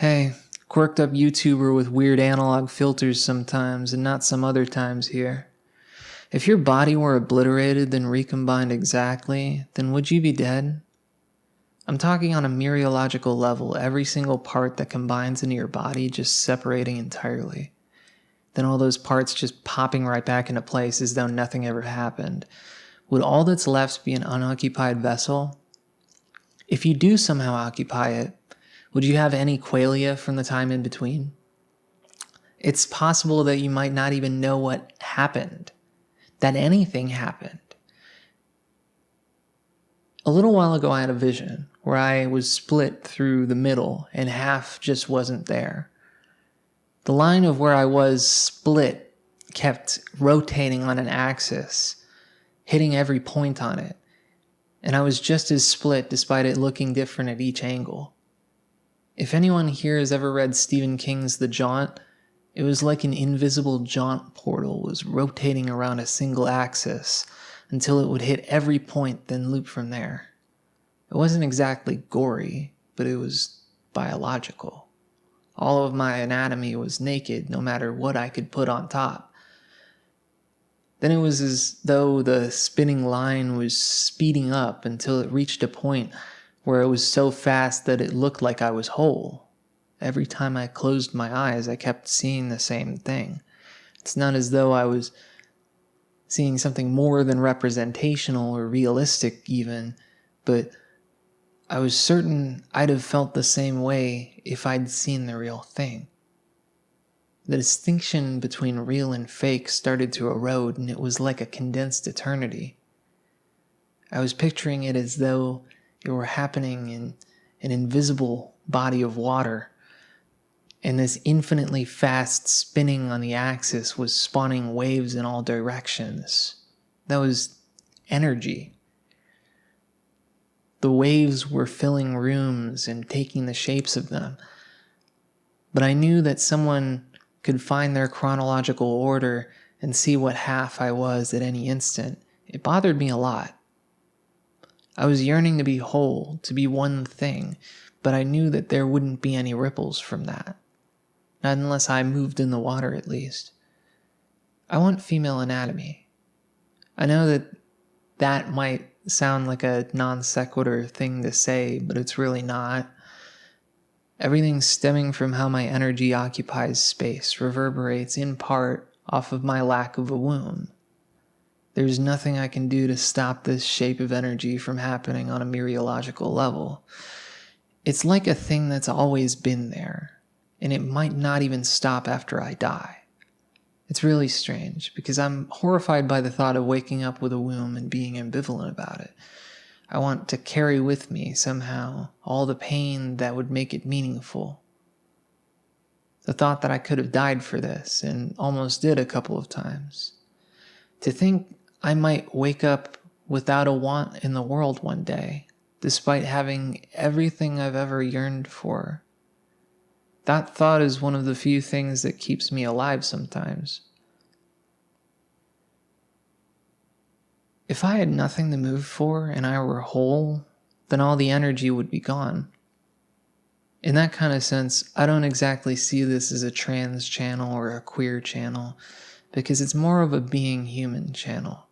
Hey, quirked up YouTuber with weird analog filters sometimes and not some other times here. If your body were obliterated then recombined exactly, then would you be dead? I'm talking on a mereological level, every single part that combines into your body just separating entirely. Then all those parts just popping right back into place as though nothing ever happened. Would all that's left be an unoccupied vessel? If you do somehow occupy it, would you have any qualia from the time in between? It's possible that you might not even know what happened, that anything happened. A little while ago, I had a vision where I was split through the middle and half just wasn't there. The line of where I was split kept rotating on an axis, hitting every point on it, and I was just as split despite it looking different at each angle. If anyone here has ever read Stephen King's The Jaunt, it was like an invisible jaunt portal was rotating around a single axis until it would hit every point, then loop from there. It wasn't exactly gory, but it was biological. All of my anatomy was naked, no matter what I could put on top. Then it was as though the spinning line was speeding up until it reached a point where it was so fast that it looked like I was whole. Every time I closed my eyes, I kept seeing the same thing. It's not as though I was seeing something more than representational or realistic even, but I was certain I'd have felt the same way if I'd seen the real thing. The distinction between real and fake started to erode, and it was like a condensed eternity. I was picturing it as though it were happening in an invisible body of water, and this infinitely fast spinning on the axis was spawning waves in all directions. That was energy. The waves were filling rooms and taking the shapes of them. But I knew that someone could find their chronological order and see what half I was at any instant. It bothered me a lot. I was yearning to be whole, to be one thing, but I knew that there wouldn't be any ripples from that. Not unless I moved in the water, at least. I want female anatomy. I know that that might sound like a non sequitur thing to say, but it's really not. Everything stemming from how my energy occupies space reverberates in part off of my lack of a womb. There's nothing I can do to stop this shape of energy from happening on a mereological level. It's like a thing that's always been there, and it might not even stop after I die. It's really strange, because I'm horrified by the thought of waking up with a womb and being ambivalent about it. I want to carry with me, somehow, all the pain that would make it meaningful. The thought that I could have died for this, and almost did a couple of times. To think I might wake up without a want in the world one day, despite having everything I've ever yearned for. That thought is one of the few things that keeps me alive sometimes. If I had nothing to move for and I were whole, then all the energy would be gone. In that kind of sense, I don't exactly see this as a trans channel or a queer channel, because it's more of a being human channel.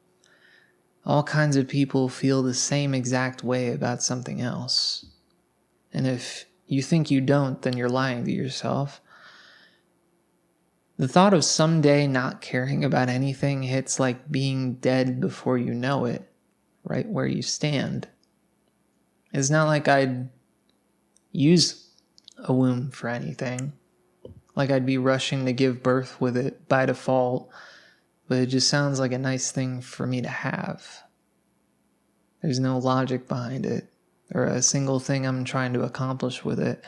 All kinds of people feel the same exact way about something else. And if you think you don't, then you're lying to yourself. The thought of someday not caring about anything hits like being dead before you know it, right where you stand. It's not like I'd use a womb for anything, like I'd be rushing to give birth with it by default, but it just sounds like a nice thing for me to have. There's no logic behind it, or a single thing I'm trying to accomplish with it.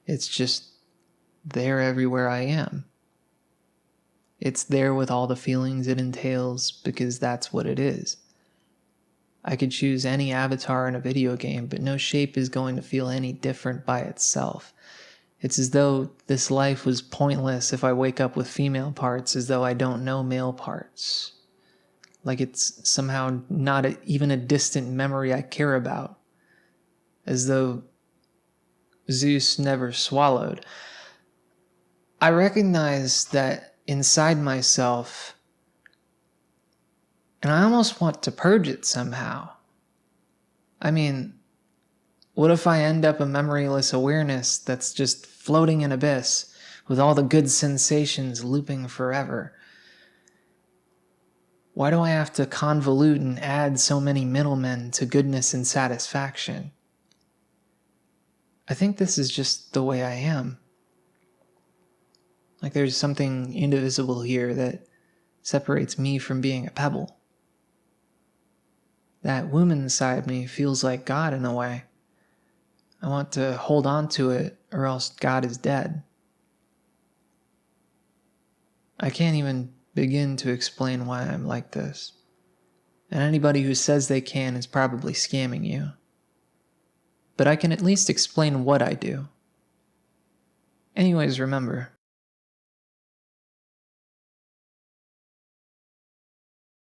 It's just there everywhere I am. It's there with all the feelings it entails, because that's what it is. I could choose any avatar in a video game, but no shape is going to feel any different by itself. It's as though this life was pointless if I wake up with female parts, as though I don't know male parts. Like it's somehow not even a distant memory I care about. As though Zeus never swallowed. I recognize that inside myself, and I almost want to purge it somehow. I mean, what if I end up a memoryless awareness that's just floating in abyss with all the good sensations looping forever? Why do I have to convolute and add so many middlemen to goodness and satisfaction? I think this is just the way I am. Like there's something indivisible here that separates me from being a pebble. That womb inside me feels like God in a way. I want to hold on to it, or else God is dead. I can't even begin to explain why I'm like this. And anybody who says they can is probably scamming you. But I can at least explain what I do. Anyways, remember,